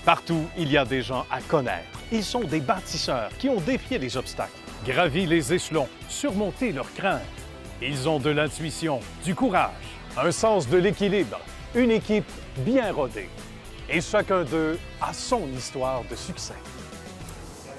Partout, il y a des gens à connaître. Ils sont des bâtisseurs qui ont défié les obstacles, gravi les échelons, surmonté leurs craintes. Ils ont de l'intuition, du courage, un sens de l'équilibre, une équipe bien rodée. Et chacun d'eux a son histoire de succès.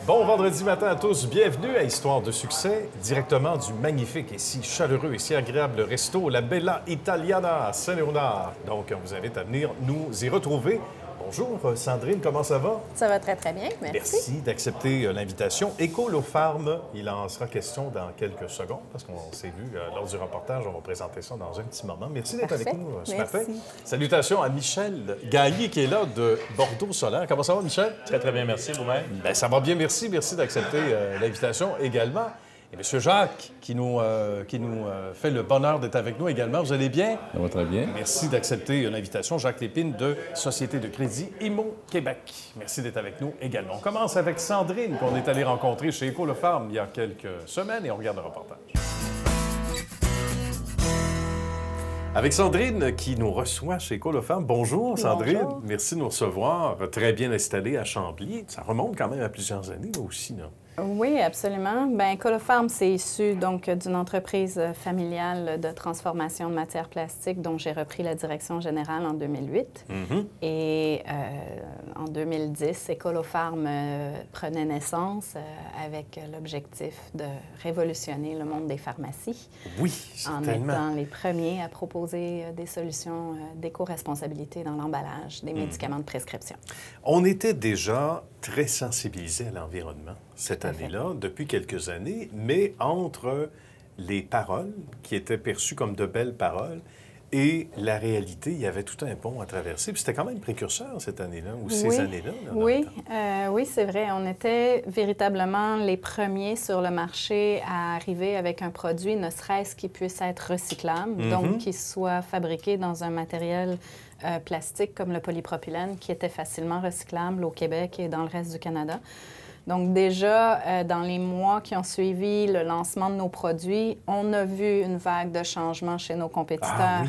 Bon vendredi matin à tous. Bienvenue à Histoire de succès, directement du magnifique et si chaleureux et si agréable resto La Bella Italiana à Saint-Léonard. Donc, on vous invite à venir nous y retrouver. Bonjour Sandrine, comment ça va? Ça va très, très bien, merci. Merci d'accepter l'invitation. Écolo-Farm, il en sera question dans quelques secondes, parce qu'on s'est vu lors du reportage, on va présenter ça dans un petit moment. Merci d'être avec nous ce matin. Salutations à Michel Gailly qui est là de Bordeaux-Solaire. Comment ça va, Michel? Très, très bien, merci vous-même. Bien, ça va bien, merci. Merci d'accepter l'invitation également. Et M. Jacques, qui nous fait le bonheur d'être avec nous également. Vous allez bien? Ça va très bien. Merci d'accepter l'invitation. Jacques Lépine de Société de crédit IMO Québec. Merci d'être avec nous également. On commence avec Sandrine, qu'on est allé rencontrer chez Écolo-Farm il y a quelques semaines, et on regarde le reportage. Avec Sandrine qui nous reçoit chez Écolo-Farm. Bonjour Sandrine, bonjour. Merci de nous recevoir. Très bien installée à Chambly. Ça remonte quand même à plusieurs années, là aussi, là. Oui, absolument. Bien, Écolo-Farm, c'est issu donc d'une entreprise familiale de transformation de matières plastiques dont j'ai repris la direction générale en 2008. Et en 2010, Écolo-Farm prenait naissance avec l'objectif de révolutionner le monde des pharmacies. Oui, en certainement. étant les premiers à proposer des solutions d'éco-responsabilité dans l'emballage des médicaments de prescription. On était déjà très sensibilisés à l'environnement cette année-là, depuis quelques années, mais entre les paroles, qui étaient perçues comme de belles paroles, et la réalité, il y avait tout un pont à traverser. Puis c'était quand même précurseur cette année-là, ou ces années-là. Là, oui, c'est vrai. On était véritablement les premiers sur le marché à arriver avec un produit, ne serait-ce qui puisse être recyclable, donc qui soit fabriqué dans un matériel plastique comme le polypropylène, qui était facilement recyclable au Québec et dans le reste du Canada. Donc déjà, dans les mois qui ont suivi le lancement de nos produits, on a vu une vague de changements chez nos compétiteurs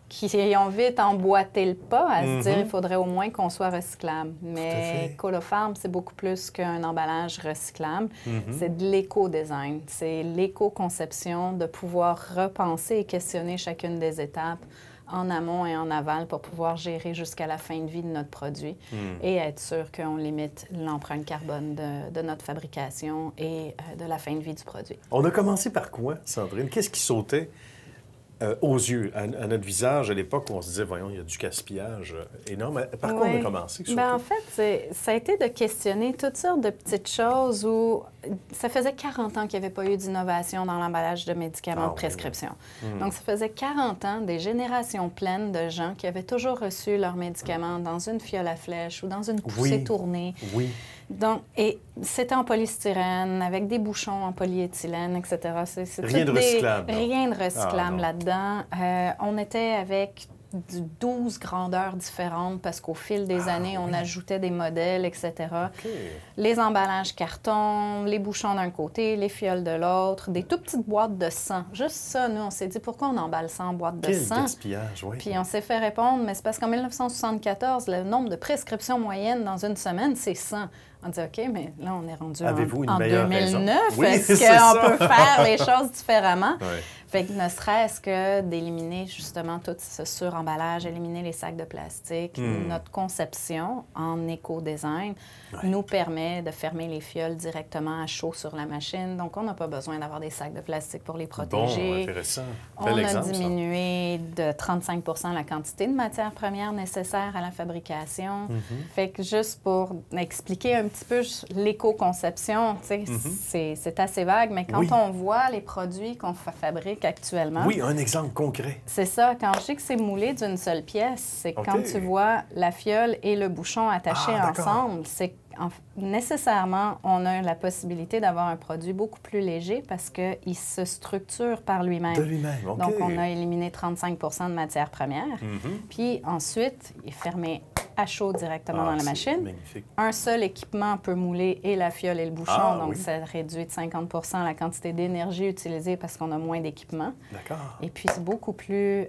qui ont vite emboîté le pas à se dire il faudrait au moins qu'on soit recyclable. Mais Écolo-Farm, c'est beaucoup plus qu'un emballage recyclable. C'est de l'éco-design, c'est l'éco-conception, de pouvoir repenser et questionner chacune des étapes en amont et en aval pour pouvoir gérer jusqu'à la fin de vie de notre produit et être sûr qu'on limite l'empreinte carbone de notre fabrication et de la fin de vie du produit. On a commencé par quoi, Sandrine? Qu'est-ce qui sautait aux yeux, à notre visage, à l'époque où on se disait, voyons, il y a du gaspillage énorme. Par quoi on a commencé? Bien, en fait, ça a été de questionner toutes sortes de petites choses où ça faisait 40 ans qu'il n'y avait pas eu d'innovation dans l'emballage de médicaments de prescription. Donc, ça faisait 40 ans, des générations pleines de gens qui avaient toujours reçu leurs médicaments dans une fiole à flèche ou dans une poussée tournée. Donc, et c'était en polystyrène, avec des bouchons en polyéthylène, etc. Rien de recyclable. Rien de recyclable là-dedans. On était avec 12 grandeurs différentes parce qu'au fil des années, on ajoutait des modèles, etc. Les emballages carton, les bouchons d'un côté, les fioles de l'autre, des tout petites boîtes de sang. Juste ça, nous, on s'est dit, pourquoi on emballe ça en boîte de sang? Quel gaspillage, oui. Puis on s'est fait répondre, mais c'est parce qu'en 1974, le nombre de prescriptions moyennes dans une semaine, c'est 100. On dit, OK, mais là, on est rendu en 2009. Oui, est-ce qu'on peut faire les choses différemment? Fait que ne serait-ce que d'éliminer justement tout ce suremballage, éliminer les sacs de plastique, notre conception en éco-design nous permet de fermer les fioles directement à chaud sur la machine. Donc, on n'a pas besoin d'avoir des sacs de plastique pour les protéger. Bon, intéressant. On a diminué de 35 la quantité de matières premières nécessaires à la fabrication. Fait que juste pour expliquer un petit peu l'éco-conception, tu sais, c'est assez vague, mais quand on voit les produits qu'on fabrique actuellement... Oui, un exemple concret. C'est ça. Quand je dis que c'est moulé d'une seule pièce, c'est quand tu vois la fiole et le bouchon attachés ensemble, c'est nécessairement, on a la possibilité d'avoir un produit beaucoup plus léger parce qu'il se structure par lui-même. De lui-même, Donc, on a éliminé 35 de matières premières. Puis ensuite, il est fermé à chaud directement dans la machine. Magnifique. Un seul équipement peut mouler et la fiole et le bouchon, donc oui. ça réduit de 50 la quantité d'énergie utilisée parce qu'on a moins d'équipement. D'accord. Et puis, c'est beaucoup plus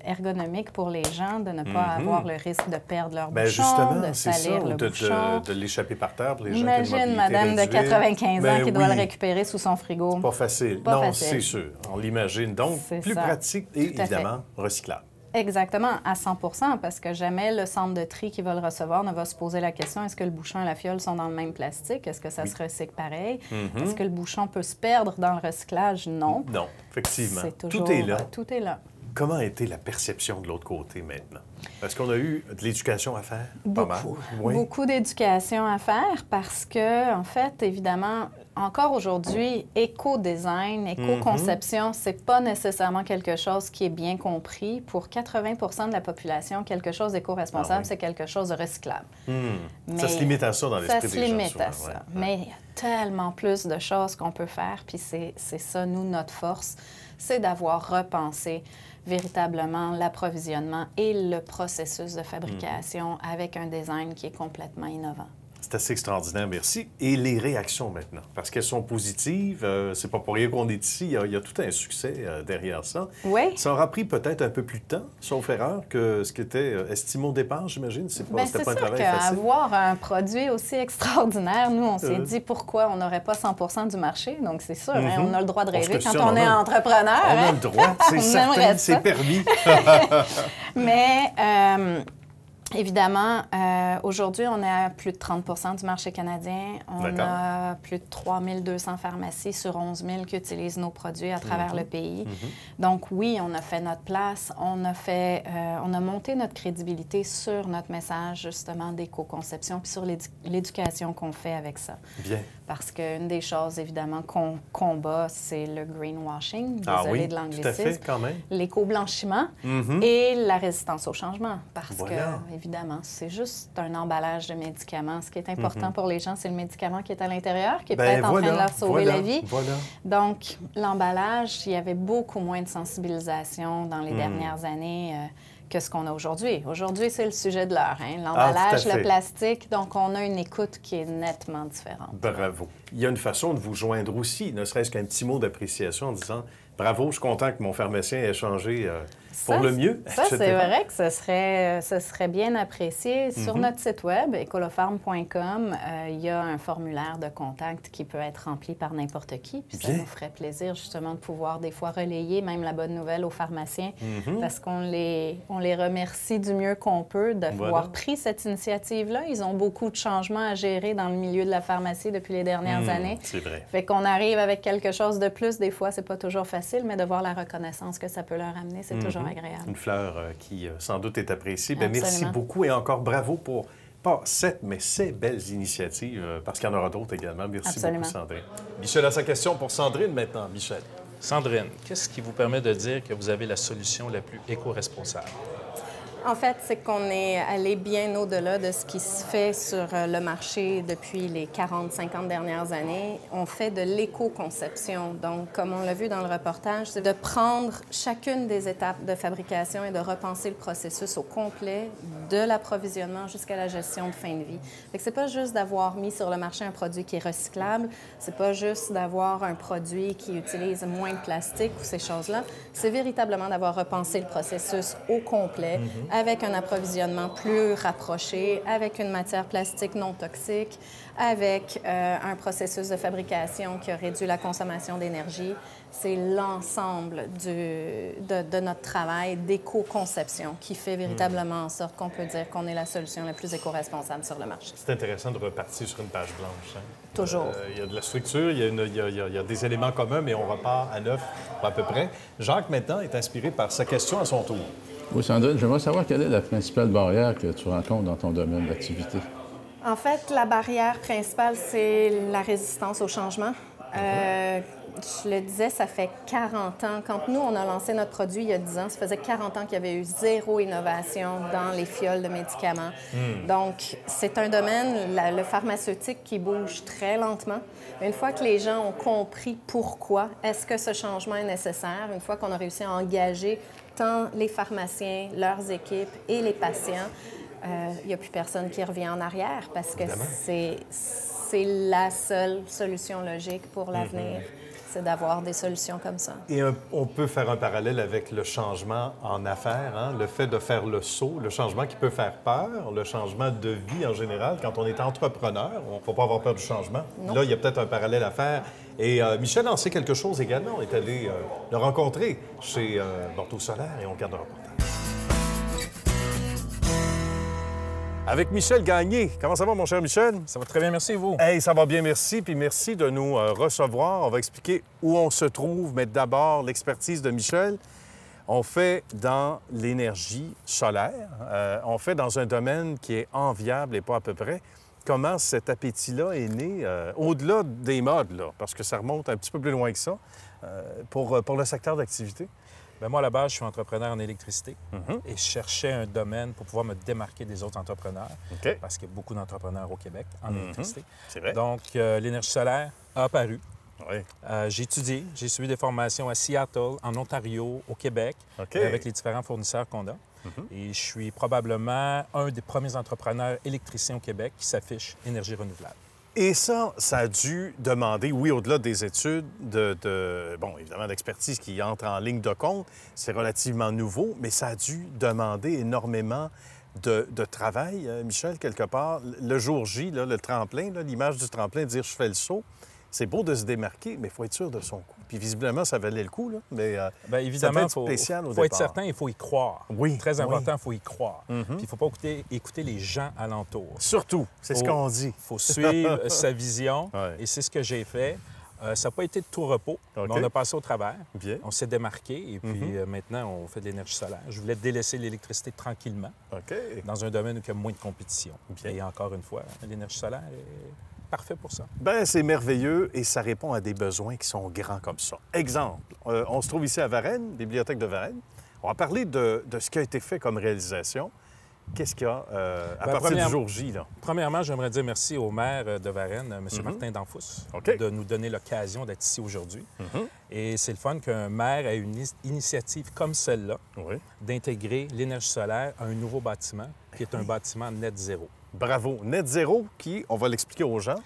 ergonomique pour les gens de ne pas avoir le risque de perdre leur bouchon, de salir le bouchon. De l'échapper par terre pour les gens Imagine qui ont une madame mobilité de 95 ans qui doit le oui. récupérer sous son frigo. Pas facile. Pas non, facile. c'est sûr. On l'imagine. Donc, plus ça. pratique et Tout à fait. évidemment recyclable. Exactement, à 100 parce que jamais le centre de tri qui va le recevoir ne va se poser la question est-ce que le bouchon et la fiole sont dans le même plastique? Est-ce que ça se recycle pareil? Est-ce que le bouchon peut se perdre dans le recyclage? Non. Non, effectivement. Toujours, tout est là. Tout est là. Comment a été la perception de l'autre côté maintenant? Est-ce qu'on a eu de l'éducation à faire? Pas mal. Oui. Beaucoup d'éducation à faire parce que, en fait, évidemment, encore aujourd'hui, éco-design, éco-conception, c'est pas nécessairement quelque chose qui est bien compris. Pour 80 de la population, quelque chose d'éco-responsable, c'est quelque chose de recyclable. Mais ça se limite à ça dans l'esprit des gens. Ça se limite à souvent, ça. ouais. Mais il y a tellement plus de choses qu'on peut faire, puis c'est ça, nous, notre force, c'est d'avoir repensé véritablement l'approvisionnement et le processus de fabrication avec un design qui est complètement innovant. C'est assez extraordinaire, merci. Et les réactions maintenant, parce qu'elles sont positives, c'est pas pour rien qu'on est ici, il y a tout un succès derrière ça. Oui. Ça aura pris peut-être un peu plus de temps, sauf erreur, que ce qui était estimé au départ, j'imagine. C'était pas un travail facile. Avoir un produit aussi extraordinaire, nous, on s'est dit pourquoi on n'aurait pas 100 du marché. Donc, c'est sûr, hein, on a le droit de rêver quand on est entrepreneur. On a le droit, c'est certain, c'est permis. Mais... évidemment, aujourd'hui, on est à plus de 30 du marché canadien. On a plus de 3200 pharmacies sur 11 000 qui utilisent nos produits à travers le pays. Donc, oui, on a fait notre place. On a monté notre crédibilité sur notre message, justement, d'éco-conception puis sur l'éducation qu'on fait avec ça. Bien. Parce qu'une des choses, évidemment, qu'on combat, c'est le greenwashing, désolé de l'anglicisme. Tout à fait, quand même. L'éco-blanchiment et la résistance au changement. Parce que, évidemment, c'est juste un emballage de médicaments. Ce qui est important pour les gens, c'est le médicament qui est à l'intérieur, qui est peut-être en train de leur sauver la vie. Donc, l'emballage, il y avait beaucoup moins de sensibilisation dans les dernières années que ce qu'on a aujourd'hui. Aujourd'hui, c'est le sujet de l'heure, hein? L'emballage, le plastique. Donc, on a une écoute qui est nettement différente. Bravo. Il y a une façon de vous joindre aussi, ne serait-ce qu'un petit mot d'appréciation en disant « Bravo, je suis content que mon pharmacien ait changé pour le mieux. » Ça, c'est vrai que ce serait bien apprécié. Sur notre site web, ecolofarm.com, il y a un formulaire de contact qui peut être rempli par n'importe qui. Puis ça nous ferait plaisir, justement, de pouvoir des fois relayer même la bonne nouvelle aux pharmaciens parce qu'on les remercie du mieux qu'on peut d'avoir pris cette initiative-là. Ils ont beaucoup de changements à gérer dans le milieu de la pharmacie depuis les dernières années. C'est vrai. Fait qu'on arrive avec quelque chose de plus. Des fois, c'est pas toujours facile, mais de voir la reconnaissance que ça peut leur amener, c'est toujours agréable. Une fleur qui, sans doute, est appréciée. Bien, merci beaucoup et encore bravo pour pas cette, mais ces belles initiatives, parce qu'il y en aura d'autres également. Merci beaucoup, Sandrine. Michel a sa question pour Sandrine maintenant. Michel. Sandrine, qu'est-ce qui vous permet de dire que vous avez la solution la plus éco-responsable? En fait, c'est qu'on est allé bien au-delà de ce qui se fait sur le marché depuis les 40-50 dernières années. On fait de l'éco-conception. Donc, comme on l'a vu dans le reportage, c'est de prendre chacune des étapes de fabrication et de repenser le processus au complet, de l'approvisionnement jusqu'à la gestion de fin de vie. Fait que c'est pas juste d'avoir mis sur le marché un produit qui est recyclable, c'est pas juste d'avoir un produit qui utilise moins de plastique ou ces choses-là. C'est véritablement d'avoir repensé le processus au complet, avec un approvisionnement plus rapproché, avec une matière plastique non toxique, avec un processus de fabrication qui a réduit la consommation d'énergie. C'est l'ensemble de notre travail d'éco-conception qui fait véritablement en sorte qu'on peut dire qu'on est la solution la plus éco-responsable sur le marché. C'est intéressant de repartir sur une page blanche. Hein? Toujours. Il y a de la structure, il y a des éléments communs, mais on repart à neuf à peu près. Jacques, maintenant, est inspiré par sa question à son tour. Oui, Sandrine, j'aimerais savoir quelle est la principale barrière que tu rencontres dans ton domaine d'activité. En fait, la barrière principale, c'est la résistance au changement. Je le disais, ça fait 40 ans. Quand nous, on a lancé notre produit il y a 10 ans, ça faisait 40 ans qu'il y avait eu zéro innovation dans les fioles de médicaments. Donc, c'est un domaine, le pharmaceutique, qui bouge très lentement. Une fois que les gens ont compris pourquoi est-ce que ce changement est nécessaire, une fois qu'on a réussi à engager tant les pharmaciens, leurs équipes et les patients, il n'y a plus personne qui revient en arrière parce que c'est la seule solution logique pour l'avenir. C'est d'avoir des solutions comme ça. Et on peut faire un parallèle avec le changement en affaires, hein? Le fait de faire le saut, le changement qui peut faire peur, le changement de vie en général. Quand on est entrepreneur, on ne faut pas avoir peur du changement. Non. Là, il y a peut-être un parallèle à faire. Et Michel en sait quelque chose également. On est allé le rencontrer chez Bordeaux Solaire et on regarde le reportage. Avec Michel Gagné. Comment ça va, mon cher Michel? Ça va très bien, merci, vous. Hey, ça va bien, merci. Puis merci de nous recevoir. On va expliquer où on se trouve, mais d'abord, l'expertise de Michel. On fait dans l'énergie solaire. On fait dans un domaine qui est enviable et pas à peu près. Comment cet appétit-là est né, au-delà des modes, là, parce que ça remonte un petit peu plus loin que ça, pour le secteur d'activité? Bien, moi, à la base, je suis entrepreneur en électricité et je cherchais un domaine pour pouvoir me démarquer des autres entrepreneurs parce qu'il y a beaucoup d'entrepreneurs au Québec en électricité. C'est vrai. Donc, l'énergie solaire a apparu. Oui. J'ai étudié, j'ai suivi des formations à Seattle, en Ontario, au Québec, avec les différents fournisseurs qu'on a. Et je suis probablement un des premiers entrepreneurs électriciens au Québec qui s'affiche énergie renouvelable. Et ça a dû demander, oui, au-delà des études, bon, évidemment, d'expertise qui entre en ligne de compte. C'est relativement nouveau, mais ça a dû demander énormément de travail, Michel, quelque part. Le jour J, là, le tremplin, l'image du tremplin, dire « je fais le saut », c'est beau de se démarquer, mais il faut être sûr de son coup. Puis visiblement, ça valait le coup, là. Mais bien, évidemment, il faut être certain, il faut y croire. Oui. Très important, il faut y croire. Puis il ne faut pas écouter les gens alentours. Surtout, c'est ce qu'on dit. Il faut suivre sa vision, et c'est ce que j'ai fait. Ça n'a pas été de tout repos, mais on a passé au travers. Bien. On s'est démarqué, et puis maintenant, on fait de l'énergie solaire. Je voulais délaisser l'électricité tranquillement, dans un domaine où il y a moins de compétition. Bien. Et encore une fois, l'énergie solaire est parfait pour ça. Bien, c'est merveilleux et ça répond à des besoins qui sont grands comme ça. Exemple, on se trouve ici à Varennes, bibliothèque de Varennes. On va parler de ce qui a été fait comme réalisation. Qu'est-ce qu'il y a à partir du jour J, là? Premièrement, j'aimerais dire merci au maire de Varennes, M. Martin Danfous, de nous donner l'occasion d'être ici aujourd'hui. Et c'est le fun qu'un maire ait une initiative comme celle-là, d'intégrer l'énergie solaire à un nouveau bâtiment, qui est un bâtiment net zéro. Bravo. Net zéro, qui, on va l'expliquer aux gens.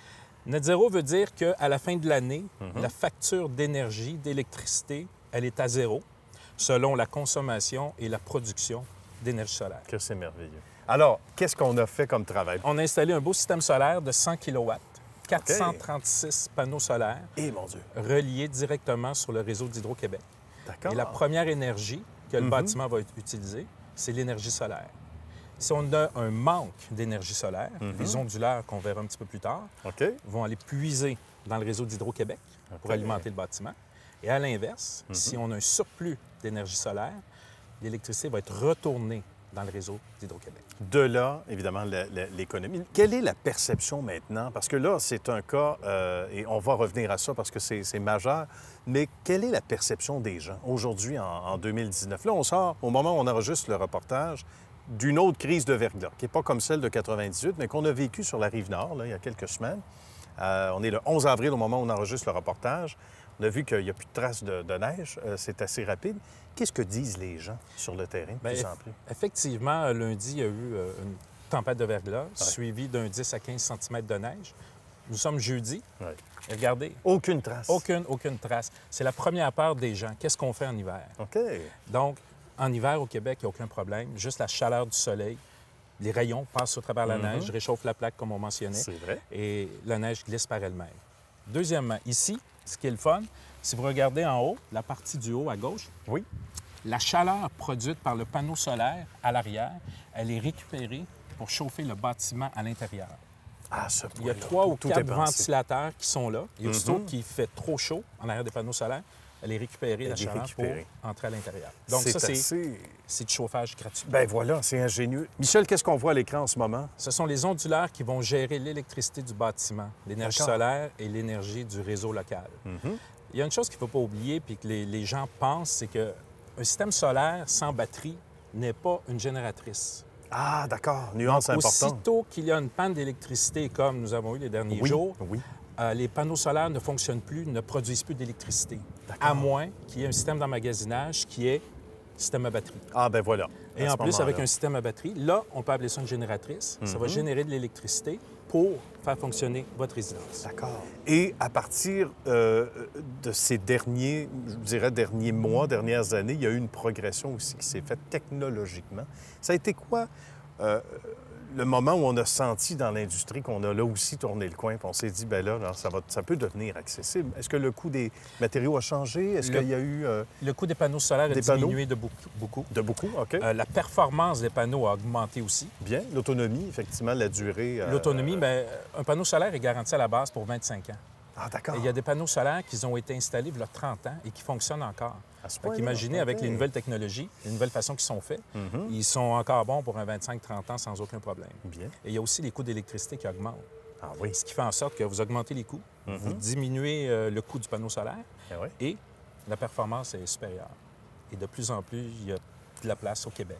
Net zéro veut dire qu'à la fin de l'année, la facture d'énergie, d'électricité, elle est à zéro, selon la consommation et la production d'énergie solaire. Que c'est merveilleux. Alors, qu'est-ce qu'on a fait comme travail? On a installé un beau système solaire de 100 kW, 436 panneaux solaires reliés directement sur le réseau d'Hydro-Québec. D'accord. Et la première énergie que le bâtiment va utiliser, c'est l'énergie solaire. Si on a un manque d'énergie solaire, les onduleurs qu'on verra un petit peu plus tard vont aller puiser dans le réseau d'Hydro-Québec pour alimenter le bâtiment. Et à l'inverse, si on a un surplus d'énergie solaire, l'électricité va être retournée dans le réseau d'Hydro-Québec. De là, évidemment, l'économie. Quelle est la perception maintenant? Parce que là, c'est un cas, et on va revenir à ça parce que c'est majeur, mais quelle est la perception des gens aujourd'hui, en 2019? Là, on sort, au moment où on enregistre le reportage, d'une autre crise de verglas, qui n'est pas comme celle de 98, mais qu'on a vécue sur la Rive-Nord, là, il y a quelques semaines. On est le 11 avril au moment où on enregistre le reportage. On a vu qu'il n'y a plus de traces de neige. C'est assez rapide. Qu'est-ce que disent les gens sur le terrain, de plus en plus? Effectivement, lundi, il y a eu une tempête de verglas, suivie d'un 10 à 15 cm de neige. Nous sommes jeudi. Et regardez. Aucune trace. Aucune trace. C'est la première peur des gens. Qu'est-ce qu'on fait en hiver? Donc, en hiver, au Québec, il n'y a aucun problème. Juste la chaleur du soleil. Les rayons passent au travers la neige, réchauffent la plaque, comme on mentionnait. C'est vrai. Et la neige glisse par elle-même. Deuxièmement, ici, ce qui est le fun, si vous regardez en haut, la partie du haut à gauche, la chaleur produite par le panneau solaire à l'arrière, elle est récupérée pour chauffer le bâtiment à l'intérieur. Il y a 3 ou 4 ventilateurs qui sont là. Et aussitôt qu'il fait trop chaud en arrière des panneaux solaires, elle est récupérée, la chaleur, pour entrer à l'intérieur. Donc ça, c'est du chauffage gratuit. Bien voilà, c'est ingénieux. Michel, qu'est-ce qu'on voit à l'écran en ce moment? Ce sont les onduleurs qui vont gérer l'électricité du bâtiment, l'énergie solaire et l'énergie du réseau local. Il y a une chose qu'il ne faut pas oublier puis que les gens pensent, c'est qu'un système solaire sans batterie n'est pas une génératrice. Ah, d'accord. Nuance importante. Aussitôt qu'il y a une panne d'électricité, comme nous avons eu les derniers jours, les panneaux solaires ne fonctionnent plus, ne produisent plus d'électricité, à moins qu'il y ait un système d'emmagasinage qui est système à batterie. Ah, ben voilà. Et en plus, avec un système à batterie, là, on peut appeler ça une génératrice. Ça va générer de l'électricité pour faire fonctionner votre résidence. D'accord. Et à partir de ces derniers, je dirais, derniers mois, dernières années, il y a eu une progression aussi qui s'est faite technologiquement. Ça a été quoi le moment où on a senti dans l'industrie qu'on a là aussi tourné le coin, puis on s'est dit, bien là, ça peut devenir accessible. Est-ce que le coût des matériaux a changé? Est-ce qu'il y a eu... Le coût des panneaux solaires a diminué de beaucoup. De beaucoup, OK. La performance des panneaux a augmenté aussi. Bien. L'autonomie, effectivement, la durée... L'autonomie, bien, un panneau solaire est garanti à la base pour 25 ans. Ah, d'accord. Et il y a des panneaux solaires qui ont été installés il y a 30 ans et qui fonctionnent encore. Imaginez, avec les nouvelles technologies, les nouvelles façons qu'ils sont faits, ils sont encore bons pour un 25-30 ans sans aucun problème. Bien. Et il y a aussi les coûts d'électricité qui augmentent. Ah oui. Ce qui fait en sorte que vous augmentez les coûts, vous diminuez le coût du panneau solaire et la performance est supérieure. Et de plus en plus, il y a de la place au Québec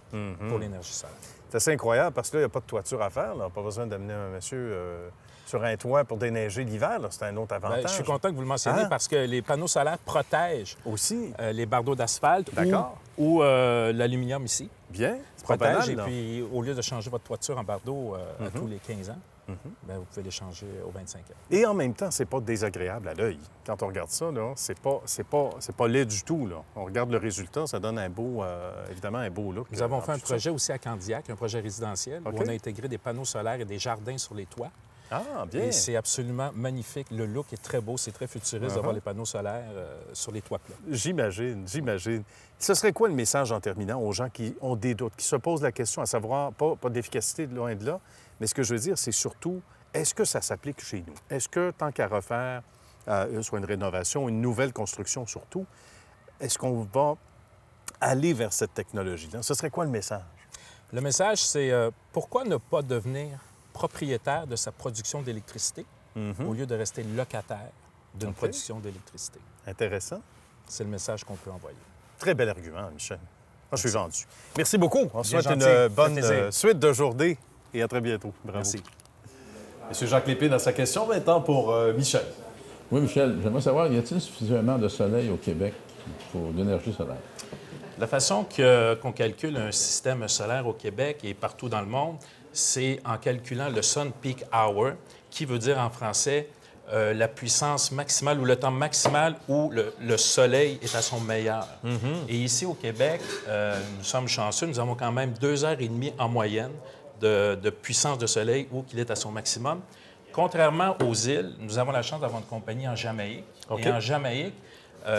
pour l'énergie solaire. C'est assez incroyable parce que là, il n'y a pas de toiture à faire. Là. Pas besoin d'amener un monsieur sur un toit pour déneiger l'hiver. C'est un autre avantage. Bien, je suis content que vous le mentionniez parce que les panneaux solaires protègent aussi les bardeaux d'asphalte ou l'aluminium ici. Bien. Protège. Et puis, au lieu de changer votre toiture en bardeau à tous les 15 ans, bien, vous pouvez les changer aux 25 ans. Et en même temps, c'est pas désagréable à l'œil. Quand on regarde ça, là, c'est pas laid du tout. Là. On regarde le résultat, ça donne évidemment un beau look. Nous avons fait un projet aussi à Candiac, un projet résidentiel, où on a intégré des panneaux solaires et des jardins sur les toits. Ah, bien. Et c'est absolument magnifique. Le look est très beau. C'est très futuriste d'avoir les panneaux solaires sur les toits plats. J'imagine. Ce serait quoi le message en terminant aux gens qui ont des doutes, qui se posent la question à savoir, pas d'efficacité de loin de là, mais ce que je veux dire, c'est surtout, est-ce que ça s'applique chez nous? Est-ce que, tant qu'à refaire, soit une rénovation, une nouvelle construction surtout, est-ce qu'on va aller vers cette technologie-là? Ce serait quoi le message? Le message, c'est pourquoi ne pas devenir propriétaire de sa production d'électricité au lieu de rester locataire d'une production d'électricité. Intéressant. C'est le message qu'on peut envoyer. Très bel argument, Michel. Moi, je suis vendu. Merci beaucoup. On se souhaite une bonne suite de journée et à très bientôt. Bravo. Merci. Monsieur Jacques Lépine a sa question maintenant pour Michel. Oui, Michel, j'aimerais savoir, y a-t-il suffisamment de soleil au Québec pour l'énergie solaire? La façon qu'on calcule un système solaire au Québec et partout dans le monde, c'est en calculant le Sun Peak Hour, qui veut dire en français la puissance maximale ou le temps maximal où le soleil est à son meilleur. Et ici au Québec, nous sommes chanceux, nous avons quand même 2 heures et demie en moyenne de puissance de soleil où il est à son maximum. Contrairement aux îles, nous avons la chance d'avoir une compagnie en Jamaïque. Et en Jamaïque,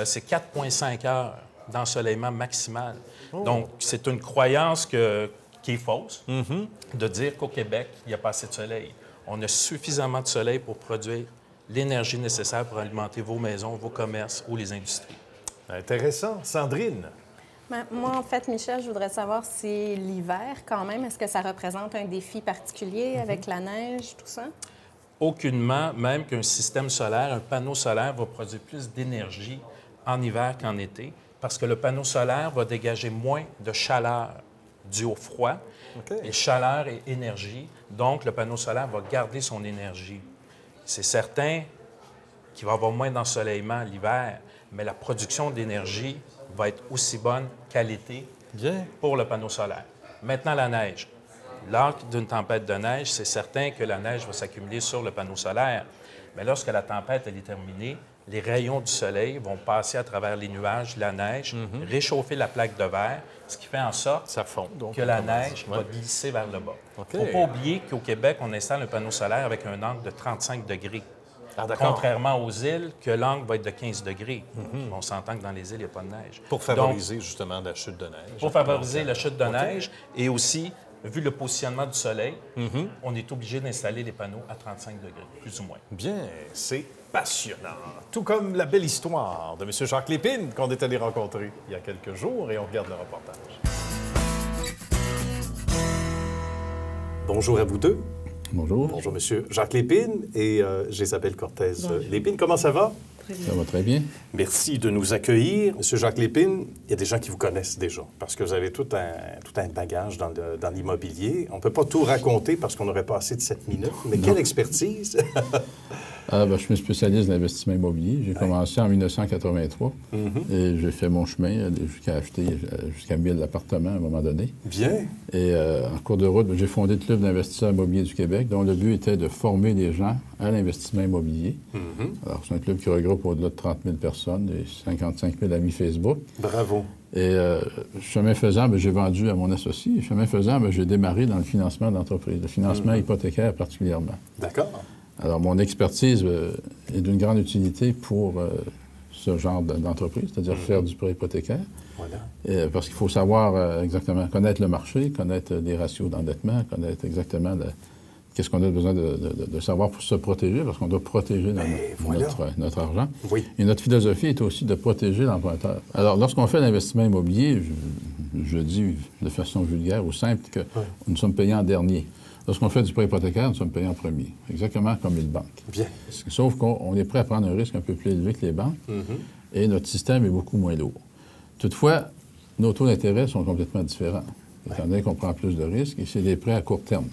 c'est 4,5 heures d'ensoleillement maximal. Donc, c'est une croyance qui est fausse de dire qu'au Québec, il n'y a pas assez de soleil. On a suffisamment de soleil pour produire l'énergie nécessaire pour alimenter vos maisons, vos commerces ou les industries. Intéressant. Sandrine? Bien, moi, en fait, Michel, je voudrais savoir si l'hiver, quand même, est-ce que ça représente un défi particulier avec la neige, tout ça? Aucunement, même qu'un système solaire, un panneau solaire va produire plus d'énergie en hiver qu'en été, parce que le panneau solaire va dégager moins de chaleur due au froid, et chaleur et énergie. Donc, le panneau solaire va garder son énergie. C'est certain qu'il va y avoir moins d'ensoleillement l'hiver, mais la production d'énergie va être aussi bonne qu'à l'été pour le panneau solaire. Maintenant, la neige. Lors d'une tempête de neige, c'est certain que la neige va s'accumuler sur le panneau solaire. Mais lorsque la tempête elle est terminée, les rayons du soleil vont passer à travers les nuages, la neige, réchauffer la plaque de verre, ce qui fait en sorte que la neige va glisser vers le bas. Il ne faut pas oublier qu'au Québec, on installe un panneau solaire avec un angle de 35 degrés. Contrairement aux îles, que l'angle va être de 15 degrés. On s'entend que dans les îles, il n'y a pas de neige. Pour favoriser justement la chute de neige. Pour favoriser la chute de neige et aussi, vu le positionnement du soleil, on est obligé d'installer les panneaux à 35 degrés, plus ou moins. Bien, c'est passionnant. Tout comme la belle histoire de M. Jacques Lépine qu'on est allé rencontrer il y a quelques jours et on regarde le reportage. Bonjour à vous deux. Bonjour. Bonjour, M. Jacques Lépine et Isabelle Cortez Lépine. Comment ça va? Ça va très bien. Merci de nous accueillir. M. Jacques Lépine, il y a des gens qui vous connaissent déjà parce que vous avez tout un bagage dans l'immobilier. On ne peut pas tout raconter parce qu'on n'aurait pas assez de 7 minutes, mais quelle expertise! Je suis spécialiste d'investissement immobilier. J'ai commencé en 1983 et j'ai fait mon chemin jusqu'à acheter jusqu'à 1000 appartements à un moment donné. Bien. Et en cours de route, j'ai fondé le Club d'investisseurs immobiliers du Québec, dont le but était de former les gens à l'investissement immobilier. Alors, c'est un club qui regroupe au-delà de 30 000 personnes et 55 000 amis Facebook. Bravo. Et chemin faisant, j'ai vendu à mon associé. Chemin faisant, j'ai démarré dans le financement d'entreprise, le financement hypothécaire particulièrement. D'accord. Alors, mon expertise est d'une grande utilité pour ce genre d'entreprise, c'est-à-dire faire du prêt hypothécaire. Voilà. Parce qu'il faut savoir exactement, connaître le marché, connaître les ratios d'endettement, connaître exactement qu'est-ce qu'on a besoin de savoir pour se protéger, parce qu'on doit protéger notre argent. Oui. Et notre philosophie est aussi de protéger l'emprunteur. Alors, lorsqu'on fait l'investissement immobilier, je dis de façon vulgaire ou simple que nous sommes payés en dernier. Lorsqu'on fait du prêt hypothécaire, nous sommes payés en premier, exactement comme une banque. Bien. Sauf qu'on est prêt à prendre un risque un peu plus élevé que les banques et notre système est beaucoup moins lourd. Toutefois, nos taux d'intérêt sont complètement différents, étant donné qu'on prend plus de risques et c'est des prêts à court terme.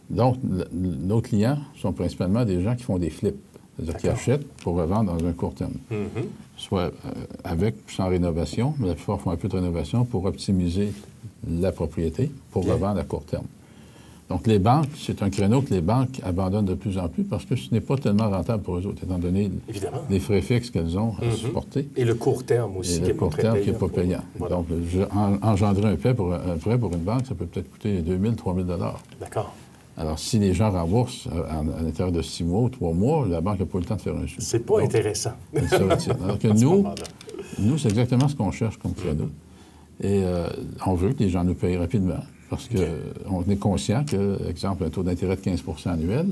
Donc, nos clients sont principalement des gens qui font des flips, c'est-à-dire qui achètent pour revendre dans un court terme, soit avec ou sans rénovation, mais la plupart font un peu de rénovation pour optimiser la propriété, pour revendre à court terme. Donc, les banques, c'est un créneau que les banques abandonnent de plus en plus parce que ce n'est pas tellement rentable pour eux autres, étant donné les frais fixes qu'elles ont à supporter. Et le court terme aussi. Et le court terme qui n'est pas payant. Voilà. Donc, engendrer un prêt pour une banque, ça peut peut-être coûter 2 000 3 000 D'accord. Alors, si les gens remboursent à l'intérieur de 6 mois ou 3 mois, la banque n'a pas eu le temps de faire un suivi. C'est pas intéressant. Alors que nous, c'est exactement ce qu'on cherche comme créneau. Et on veut que les gens nous payent rapidement. Parce qu'on est conscient que, exemple, un taux d'intérêt de 15 annuel,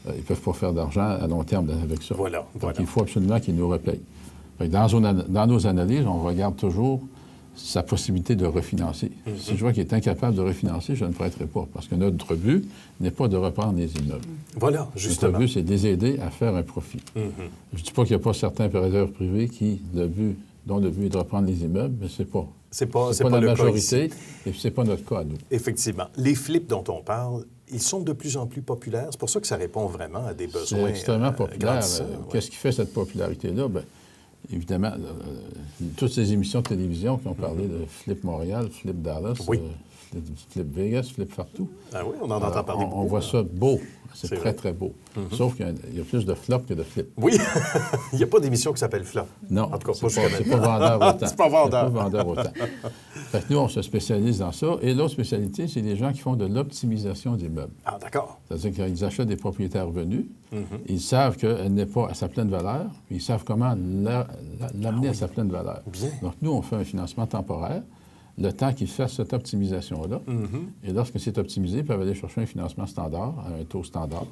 ils ne peuvent pas faire d'argent à long terme avec ça. Voilà. Donc, il faut absolument qu'ils nous repayent. Dans nos analyses, on regarde toujours sa possibilité de refinancer. Si je vois qu'il est incapable de refinancer, je ne prêterai pas. Parce que notre but n'est pas de reprendre les immeubles. Voilà, justement. Notre but, c'est de les aider à faire un profit. Je ne dis pas qu'il n'y a pas certains opérateurs privés dont le but est de reprendre les immeubles, mais c'est pas. C'est pas la majorité, et c'est pas notre cas à nous. Effectivement. Les flips dont on parle, ils sont de plus en plus populaires. C'est pour ça que ça répond vraiment à des besoins. C'est extrêmement populaire. Qu'est-ce qui fait cette popularité-là? Bien, évidemment, toutes ces émissions de télévision qui ont parlé de Flip Montréal, Flip Dallas, Flip Vegas, Flip partout. Ah oui, on en entend parler beaucoup. On voit ça beau. C'est très, très beau. Sauf qu'il y a plus de flop que de flip. Oui, il n'y a pas d'émission qui s'appelle flop. Non, en tout cas, c'est pas vendeur autant. C'est pas vendeur. C'est pas vendeur autant. Fait que nous, on se spécialise dans ça. Et l'autre spécialité, c'est les gens qui font de l'optimisation des meubles. Ah, d'accord. C'est-à-dire qu'ils achètent des propriétés à revenus. Ils savent qu'elle n'est pas à sa pleine valeur. Puis ils savent comment l'amener à sa pleine valeur. Bien. Donc, nous, on fait un financement temporaire. Le temps qu'ils fassent cette optimisation-là. Et lorsque c'est optimisé, ils peuvent aller chercher un financement standard, à un taux standard,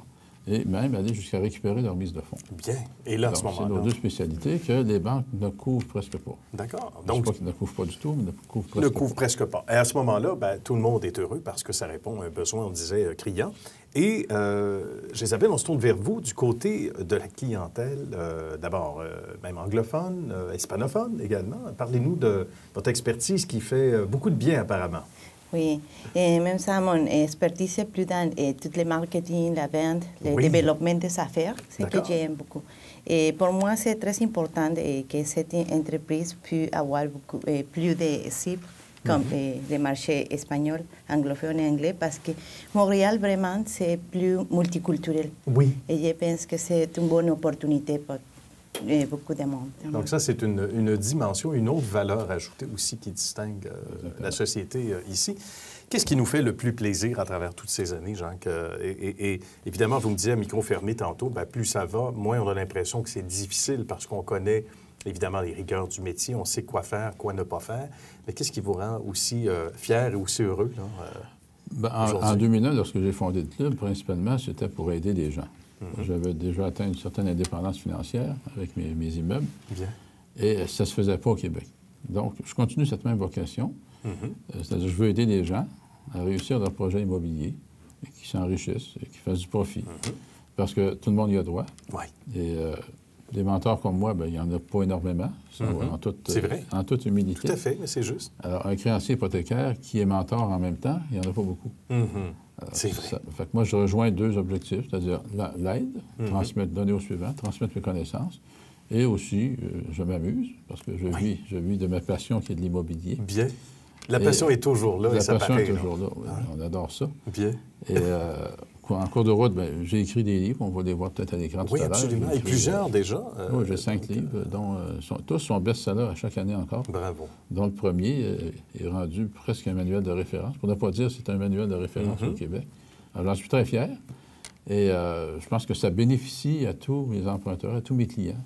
et même aller jusqu'à récupérer leur mise de fonds. Bien. Et là, à ce moment-là... C'est nos deux spécialités que les banques ne couvrent presque pas. D'accord. Donc, je ne dis pas qu'ils ne couvrent pas du tout, mais ne couvrent presque pas. Ne couvrent presque pas. Et à ce moment-là, bien, tout le monde est heureux parce que ça répond à un besoin, on disait, criant. Et, Jésabelle, on se tourne vers vous du côté de la clientèle, d'abord, même anglophone, hispanophone également. Parlez-nous de votre expertise qui fait beaucoup de bien, apparemment. Oui, et même ça, mon expertise, c'est plus dans tout le marketing, la vente, le développement des affaires, c'est ce que j'aime beaucoup. Et pour moi, c'est très important que cette entreprise puisse avoir plus de cibles comme le marché espagnol, anglophone et anglais, parce que Montréal, vraiment, c'est plus multiculturel. Oui. Et je pense que c'est une bonne opportunité pour beaucoup de monde. Donc ça, c'est une dimension, une autre valeur ajoutée aussi qui distingue la société ici. Qu'est-ce qui nous fait le plus plaisir à travers toutes ces années, Jean? Et évidemment, vous me disiez à micro fermé tantôt, bien, plus ça va, moins on a l'impression que c'est difficile parce qu'on connaît évidemment les rigueurs du métier, on sait quoi faire, quoi ne pas faire. Mais qu'est-ce qui vous rend aussi fier et aussi heureux, là, en 2001, lorsque j'ai fondé le club, principalement, c'était pour aider les gens. J'avais déjà atteint une certaine indépendance financière avec mes immeubles. Bien. Et ça ne se faisait pas au Québec. Donc, je continue cette même vocation. C'est-à-dire je veux aider les gens à réussir leur projet immobilier, et qui s'enrichissent et qui fassent du profit. Parce que tout le monde y a droit. Oui. Et des mentors comme moi, bien, il n'y en a pas énormément. C'est vrai. En toute humilité. Tout à fait, mais c'est juste. Alors, un créancier hypothécaire qui est mentor en même temps, il n'y en a pas beaucoup. C'est vrai. Fait que moi, je rejoins 2 objectifs, c'est-à-dire l'aide, donner au suivant, transmettre mes connaissances, et aussi, je m'amuse, parce que je vis de ma passion qui est de l'immobilier. Bien. La passion est toujours là, La passion est toujours là, oui. On adore ça. Bien. Et en cours de route, j'ai écrit des livres, on va les voir peut-être à l'écran tout à l'heure. Oui, absolument. Et plusieurs déjà. Oui, j'ai 5 livres, dont tous sont best-sellers à chaque année encore. Bravo. Dont le premier est rendu presque un manuel de référence. Pour ne pas dire que c'est un manuel de référence au Québec. Alors, j'en suis très fier. Et je pense que ça bénéficie à tous mes emprunteurs, à tous mes clients,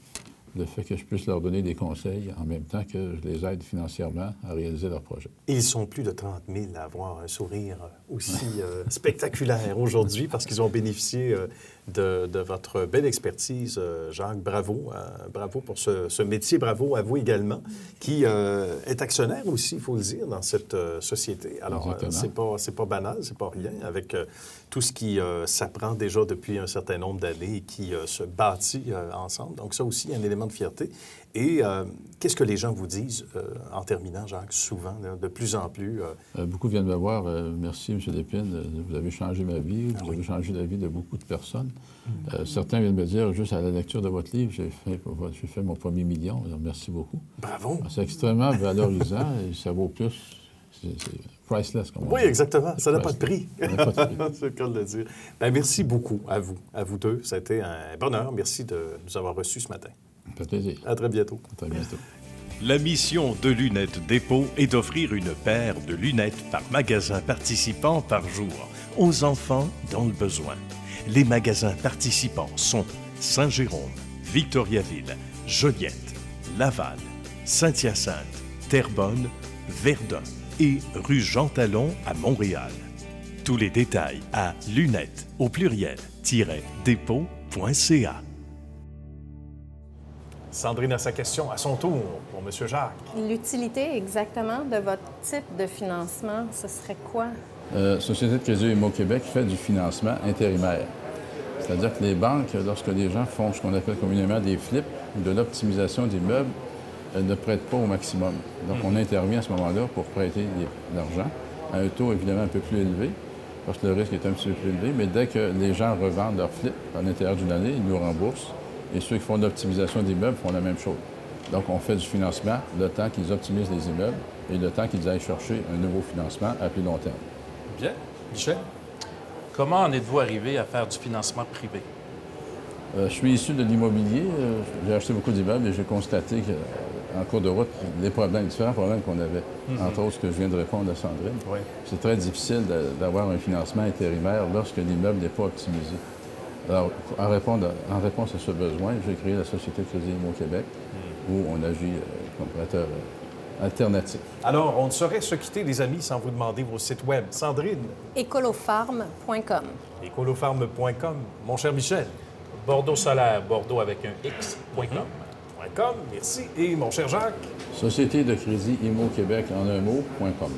le fait que je puisse leur donner des conseils en même temps que je les aide financièrement à réaliser leurs projets. Ils sont plus de 30 000 à avoir un sourire aussi spectaculaire aujourd'hui parce qu'ils ont bénéficié de votre belle expertise, Jacques. Bravo. Bravo pour ce métier. Bravo à vous également, qui est actionnaire aussi, il faut le dire, dans cette société. Alors, c'est pas banal, c'est pas rien, avec tout ce qui s'apprend déjà depuis un certain nombre d'années et qui se bâtit ensemble. Donc, ça aussi, un élément de fierté. Et qu'est-ce que les gens vous disent en terminant, Jacques, souvent, là, de plus en plus? Beaucoup viennent me voir. Merci, M. Lépine, vous avez changé ma vie, vous avez changé la vie de beaucoup de personnes. Certains viennent me dire, juste à la lecture de votre livre, j'ai fait mon premier million. Alors, merci beaucoup. Bravo! C'est extrêmement valorisant et ça vaut plus. C'est priceless, comme on dit. Oui, exactement. Ça n'a pas de prix. Ça n'a pas de prix. C'est le cas de le dire. Bien, merci beaucoup à vous deux. Ça a été un bonheur. Merci de nous avoir reçus ce matin. Ça fait plaisir. À très bientôt. À très bientôt. La mission de Lunettes Dépôt est d'offrir une paire de lunettes par magasin participant par jour aux enfants dans le besoin. Les magasins participants sont Saint-Jérôme, Victoriaville, Joliette, Laval, Saint-Hyacinthe, Terrebonne, Verdun et rue Jean Talon à Montréal. Tous les détails à lunettes au pluriel-dépôt.ca. Sandrine a sa question à son tour pour M. Jacques. L'utilité exactement de votre type de financement, ce serait quoi? Société de crédit Immo Québec fait du financement intérimaire. C'est-à-dire que les banques, lorsque les gens font ce qu'on appelle communément des flips ou de l'optimisation d'immeubles, elles ne prêtent pas au maximum. Donc, on intervient à ce moment-là pour prêter de l'argent à un taux évidemment un peu plus élevé, parce que le risque est un petit peu plus élevé, mais dès que les gens revendent leur flip à l'intérieur d'une année, ils nous remboursent. Et ceux qui font de l'optimisation d'immeubles font la même chose. Donc, on fait du financement le temps qu'ils optimisent les immeubles et le temps qu'ils aillent chercher un nouveau financement à plus long terme. Bien. Michel? Comment en êtes-vous arrivé à faire du financement privé? Je suis issu de l'immobilier. J'ai acheté beaucoup d'immeubles et j'ai constaté qu'en cours de route, les différents problèmes qu'on avait, entre autres ce que je viens de répondre à Sandrine, c'est très difficile d'avoir un financement intérimaire lorsque l'immeuble n'est pas optimisé. Alors, en réponse à ce besoin, j'ai créé la Société de crédit Immo Québec, où on agit comme prêteur alternatif. Alors, on ne saurait se quitter, les amis, sans vous demander vos sites web. Sandrine? Écolofarm.com. Écolofarm.com. Mon cher Michel? Bordeaux Solaire, Bordeaux avec un X.com. Merci. Et mon cher Jacques? Société de crédit Immo Québec en un mot.com.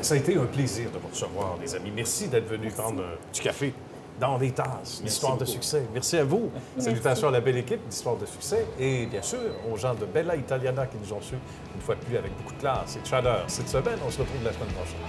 Ça a été un plaisir de vous recevoir, les amis. Merci d'être venus prendre du café dans les tasses d'Histoire de succès. Merci à vous. Merci. Salutations à la belle équipe d'Histoire de succès et bien sûr aux gens de Bella Italiana qui nous ont su une fois de plus avec beaucoup de classe et de chaleur cette semaine. On se retrouve la semaine prochaine.